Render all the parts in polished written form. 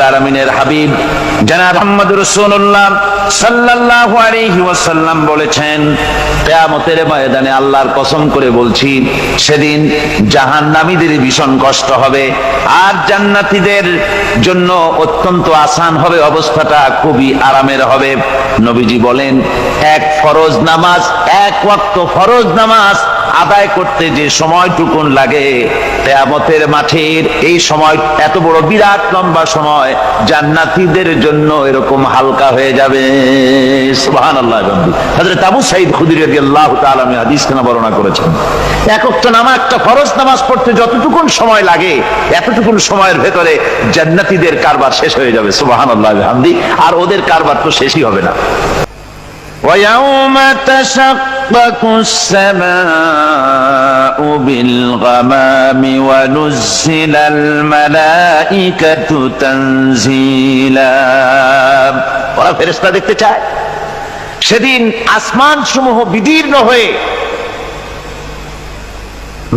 আলামিনের হাবিব জনাব মুহাম্মদ রাসূলুল্লাহ সাল্লাল্লাহু আলাইহি ওয়াসাল্লাম বলেছেন, কিয়ামতের ময়দানে আল্লাহর কসম করে বলছি, সেদিন জাহান্নামীদের ভীষণ কষ্ট হবে আর জান্নাতীদের জন্য অত্যন্ত আসান হবে, অবস্থাটা খুবই আরামের হবে। নবীজি বলেন, এক ফরজ নামাজ, এক ওয়াক্ত ফরজ নামাজ আদায় করতে যে সময়টুকুন লাগে, কিয়ামতের মাঠের এই সময় এত বড় বিরাট লম্বা সময় জান্নাতীদের জন্য এরকম হালকা হয়ে যাবে। সুবহানাল্লাহ। হযরত আবু সাঈদ খুদরী রাদিয়াল্লাহু তাআলা হাদিস কেন বর্ণনা করেছেন, এক ওয়াক্ত নামাজ, একটা ফরজ নামাজ পড়তে যতটুকুন সময় লাগে এতটুকুন সময়ের ভেতরে জান্নাতীদের কারবার শেষ হয়ে যাবে। সুবহানাল্লাহ বিহামদি। আর ওদের কারবার তো শেষই হবে না। وَيَوْمَ تَشَقَّقُ السَّمَاءُ بِالْغَمَامِ وَنُزِّلَ الْمَلَائِكَةُ تَنزِيلًا। ওরা ফেরেশতা দেখতে চায়। সেদিন আসমান সমূহ বিদীর্ণ হয়ে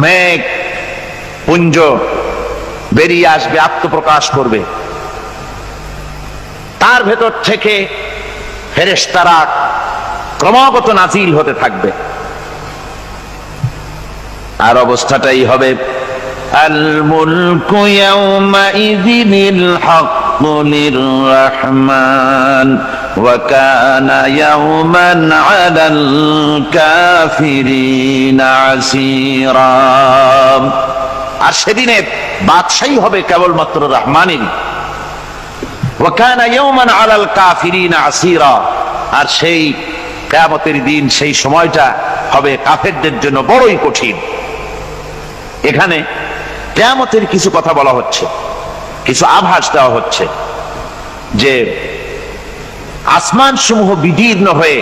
মেঘ পুঞ্জ বেরিয়ে আসবে, আত্মপ্রকাশ করবে। তার ভেতর থেকে ফেরেশতারা ক্রমাগত নাজিল হতে থাকবে। আর অবস্থাটাই হবে, আল মুলকু ইয়াউমাইযিনিল হাক্কু লিররহমান ওয়া কানা ইয়াওমান আলাল কাফিরিনা আসীরা। আর সেদিনে বাদশাহী হবে কেবলমাত্র রহমানেরই। ওয়া কানা ইয়াওমান আলাল কাফিরিনা আসীরা। আর সেই কিয়ামতের দিন, সেই সময়টা হবে কাফেরদের জন্য বড়ই কঠিন। এখানে কিয়ামতের কিছু কথা বলা হচ্ছে, কিছু আভাস দেওয়া হচ্ছে যে আসমান সমূহ বিদীর্ণ হয়ে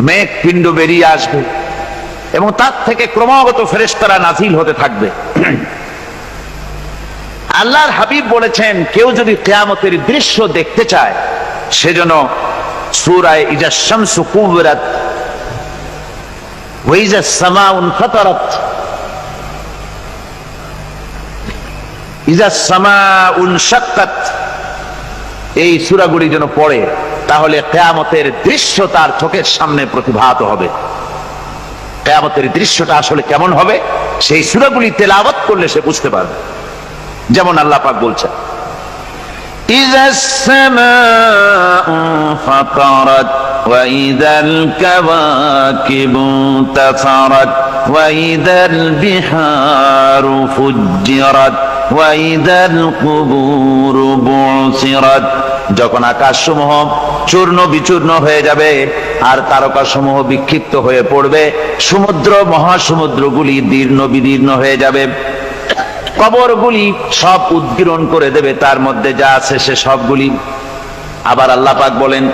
মেঘ পিণ্ড বেরিয়ে আসবে এবং তার থেকে ক্রমাগত ফেরেশতারা নাজিল হতে থাকবে। আল্লাহর হাবিব বলেছেন, কেউ যদি কিয়ামতের দৃশ্য দেখতে চায় সেজন্য সূরা ইজা শামসু কুবিরাত ওয়া ইজা সামাউ ফাতারাত, ইজা সামাউ শাক্কাত, এই সূরাগুলি যেন পড়ে, তাহলে কিয়ামতের দৃশ্য তার চোখের সামনে প্রতিভাত হবে। কিয়ামতের দৃশ্যটা আসলে কেমন হবে সেই সূরাগুলি তেলাওয়াত করলে সে বুঝতে পারবে। যেমন আল্লাহ পাক বলছেন, إذا السماء فطرت وإذا الكواكب انتثرت وإذا البحار فجرت وإذا القبور بعثرت। যখন আকাশসমূহ চূর্ণ বিচূর্ণ হয়ে যাবে আর তারকাসমূহ বিক্ষিপ্ত হয়ে পড়বে, সমুদ্র মহাসমুদ্রগুলি দীর্ণ বিদীর্ণ হয়ে যাবে, কবরগুলি সব উদ্গীরণ করে দেবে, তার মধ্যে যা আছে সে সবগুলি। আবার আল্লাহ পাক বলেন,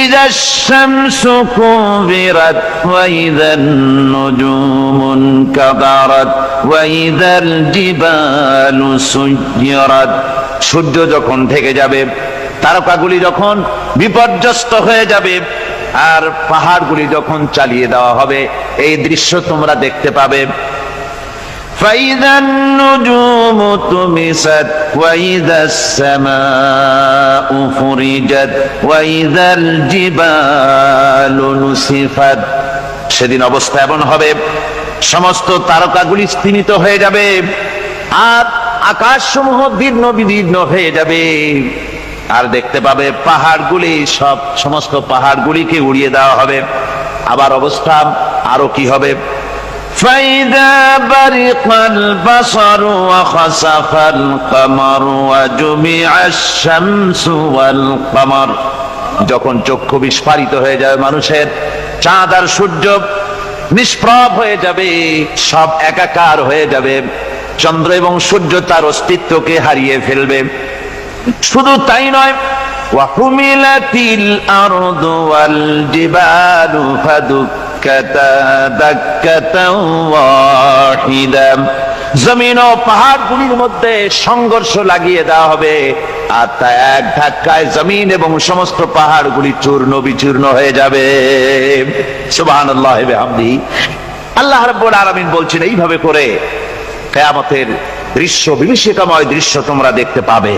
ইযাশ শামসু কুবিরাত ওয়া ইযান নুজুমুন কাদারাত ওয়া ইযাল জিবালু সুয়্যিরাত। সূর্য যখন ঢেকে যাবে, তারকাগুলি যখন বিপর্যস্ত হয়ে যাবে আর পাহাড়গুলি যখন চালিয়ে দেওয়া হবে, এই দৃশ্য তোমরা দেখতে পাবে। فإذا النجوم طمست وإذا السماء فرجت وإذا الجبال نسفت। সেদিন অবস্থা এমন হবে, সমস্ত তারকাগুলি স্তিমিত হয়ে যাবে আর আকাশসমূহ দীর্ণ বিদীর্ণ হয়ে যাবে। আর দেখতে পাবে পাহাড়গুলি, সমস্ত পাহাড়গুলিকে উড়িয়ে দেওয়া হবে। আবার অবস্থা আরো কি হবে, فإذا برق البصر وخسف القمر وجمع الشمس والقمر। যখন চক্ষু বিস্ফারিত হয়ে যাবে মানুষের, চাঁদ আর সূর্য নিষ্প্রভ হয়ে যাবে, সব একাকার হয়ে যাবে, চন্দ্র এবং সূর্য তার অস্তিত্বকে হারিয়ে ফেলবে। শুধু তাই নয়, ওয়াহুমিলাতিল আরদু ওয়াল জিবালু ফাদুক্কাতা দাক্কাতাও ওয়াহিদা। জমিন ও পাহাড়গুলির মধ্যে সংঘর্ষ লাগিয়ে দেওয়া হবে আর তা এক ধাক্কায় জমিন এবং সমস্ত পাহাড়গুলি চূর্ণ বিচূর্ণ হয়ে যাবে। সুবহানাল্লাহ ওয়া বিহামদিহি। আল্লাহ রাব্বুল আলামিন বলছেন, এইভাবে করে কিয়ামতের দৃশ্য, বিভীষিকাময় দৃশ্য তোমরা দেখতে পাবে।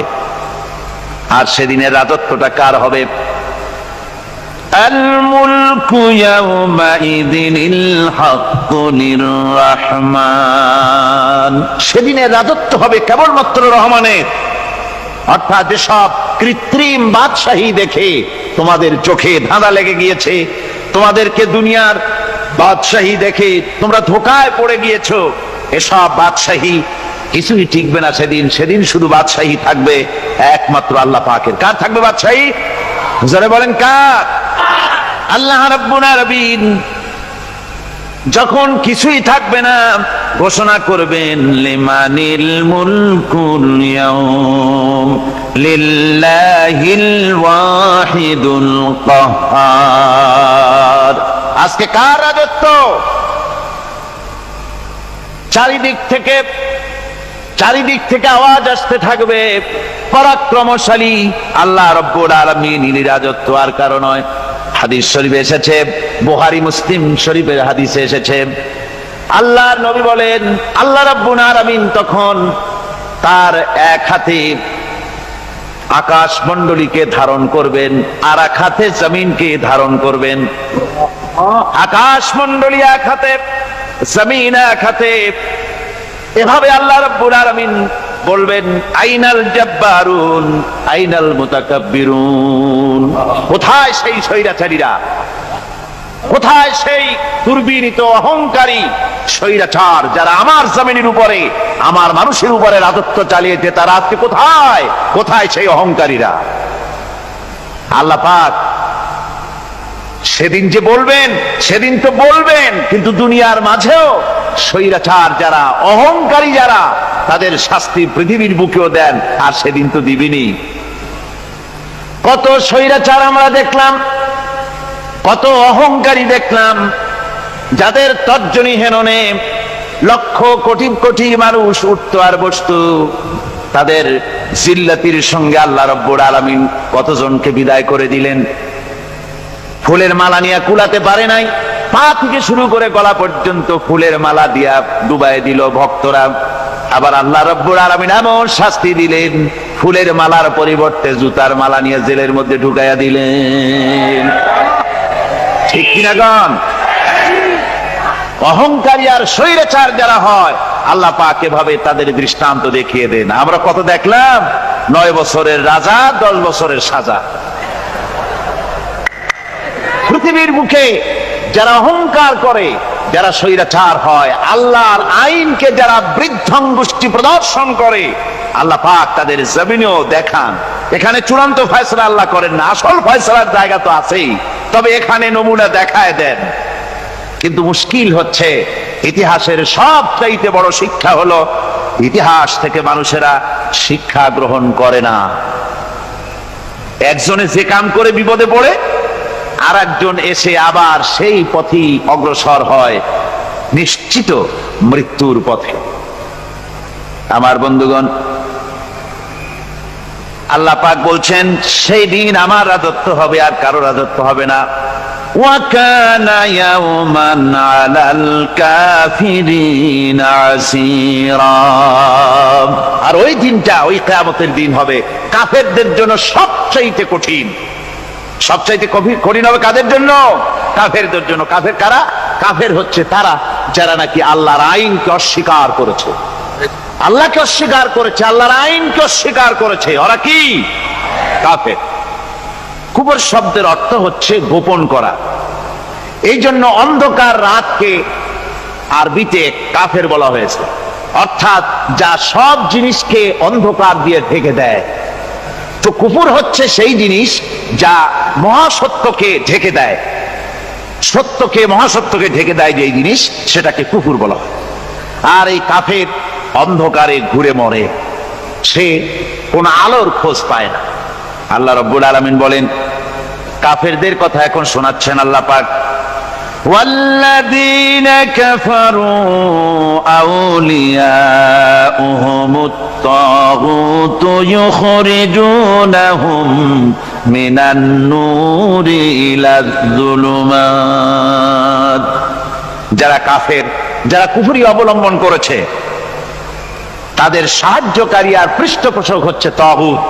আর সেদিনের রাজত্বটা কার হবে? আল মুলকু ইয়াউমাইযিনিল হাক্কু লির-রাহমান। সেদিনের রাজত্ব হবে কেবলমাত্র রহমানের। অর্থাৎ যেসব কৃত্রিম বাদশাহী দেখে তোমাদের চোখে ধাঁধা লেগে গিয়েছে, তোমাদেরকে দুনিয়ার বাদশাহী দেখে তোমরা ধোঁকায় পড়ে গিয়েছো, এসব বাদশাহী কিছুই টিকবে না সেদিন। সেদিন শুধু বাদশাহী থাকবে একমাত্র আল্লাহ পাকের। কার থাকবে বাদশাহী? যারা বলেন কার? আল্লাহ রাব্বুল আলামিন যখন কিছুই থাকবে না ঘোষণা করবেন লিমানিল মুলকুল ইয়াউম লিল্লাহিল ওয়াহিদুল কাহ্হার। আজকে কার রাজত্ব? চারিদিক থেকে আওয়াজ আসতে থাকবে, পরাক্রমশালী আল্লাহ রাব্বুল আলামিনের রাজত্ব আর কারো নয়। হাদিস শরীফে এসেছে, বুখারী মুসলিম শরীফের হাদিসে এসেছে, আল্লাহর নবী বলেন আল্লাহ রাব্বুল আলামিন তখন তার এক হাতে আকাশ মণ্ডলীকে ধারণ করবেন, আর এক হাতে জমিনকে ধারণ করবেন। আকাশ মণ্ডলী এক হাতে, জমিন এক হাতে। এভাবে আল্লাহ রাব্বুল আলামিন বলবেন আইনাল জাব্বারুন আইনাল মুতাকাব্বিরুন। কোথায় সেই স্বৈরাচারীরা? কোথায় সেই দুর্বিনীত অহংকারী স্বৈরাচার যারা আমার জমিনের উপরে, আমার মানুষের উপরে রাজত্ব চালিয়েছে? তারা আজকে কোথায়? কোথায় সেই অহংকারীরা? আল্লাহ পাক সেদিন যে বলবেন, সেদিন তো বলবেন, কিন্তু দুনিয়ার মাঝেও স্বৈরাচার যারা, অহংকারী যারা, তাদের শাস্তি পৃথিবীর বুকেও দেন, আর সেদিন তো দিবেনই। কত স্বৈরাচার আমরা দেখলাম, কত অহংকারী দেখলাম, যাদের তর্জনী হেননে লক্ষ কোটি কোটি মানুষ উঠতো আর বসতো। তাদের জিল্লাতির সঙ্গে আল্লাহ রাব্বুল আলামিন কতজনকে বিদায় করে দিলেন। ফুলের মালা নিয়ে কুলাতে পারে নাই, পা থেকে শুরু করে গলা পর্যন্ত ফুলের মালা দিয়া ডুবাই দিল ভক্তরা। আবার আল্লাহ রাব্বুল আলামিন এমন শাস্তি দিলেন, ফুলের মালার পরিবর্তে জুতার মালা নিয়ে জেলের মধ্যে ঢুকাইয়া দিলেন। ঠিক কিনা গণ? অহংকারী আর স্বৈরাচার যারা হয়, আল্লাহ পাক এভাবে তাদের দৃষ্টান্ত দেখিয়ে দেন। আমরা কত দেখলাম, 9 বছরের রাজা 10 বছরের সাজা। পৃথিবীর মুখে যারা অহংকার করে, যারা স্বৈরাচার হয়, আল্লাহর আইনকে যারা বৃদ্ধঙ্গুষ্টি প্রদর্শন করে, আল্লাহ পাক তাদের জমিনেও দেখান। এখানে চূড়ান্ত ফয়সালা আল্লাহ করেন না, আসল ফয়সালার জায়গা তো আছেই, তবে এখানে নমুনা দেখায় দেন। কিন্তু মুশকিল হচ্ছে, ইতিহাসের সবচাইতে বড় শিক্ষা হলো ইতিহাস থেকে মানুষেরা শিক্ষা গ্রহণ করে না। একজনে যে কাম করে বিপদে পড়ে, আর একজন এসে আবার সেই পথেই অগ্রসর হয়, নিশ্চিত মৃত্যুর পথে। আমার বন্ধুগণ, আল্লাহ পাক বলছেন সেই দিন আমার রাজত্ব হবে, আর কারো রাজত্ব হবে না। ওয়া কানা ইয়াওমান আলাল কাফিরিনা আসীরা। আর ওই দিনটা, ওই কিয়ামতের দিন হবে কাফেরদের জন্য সবচাইতে কঠিন। সবচাইতে কঠিন হবে কাদের জন্য? কাফেরদের জন্য। কাফের কারা? কাফের হচ্ছে তারা যারা নাকি আল্লাহর আইনকে অস্বীকার করেছে, আল্লাহকে অস্বীকার করেছে, আল্লাহর আইনকে অস্বীকার করেছে। ওরা কি? কাফের। কুফর শব্দের অর্থ হচ্ছে গোপন করা। এই জন্য অন্ধকার রাতকে আরবিতে কাফের বলা হয়েছে, অর্থাৎ যা সব জিনিসকে অন্ধকার দিয়ে ঢেকে দেয়। তো কুফর হচ্ছে সেই জিনিস যা মহাসত্যকে ঢেকে দেয়, সত্যকে, মহাসত্যকে ঢেকে দেয় যেই জিনিস, সেটাকে কুফর বলা হয়। আর এই কাফের অন্ধকারে ঘুরে মরে, সে কোন আলোর খোঁজ পায় না। আল্লাহ রাব্বুল আলামিন বলেন, কাফেরদের কথা এখন শোনাচ্ছেন আল্লাহ পাক, والذين كفروا أولياؤهم الطاغوت يخرجونهم من النور إلى الظلمات। যারা কাফের, যারা কুফরি অবলম্বন করেছে, তাদের সাহায্যকারী আর পৃষ্ঠপোষক হচ্ছে তাগুত।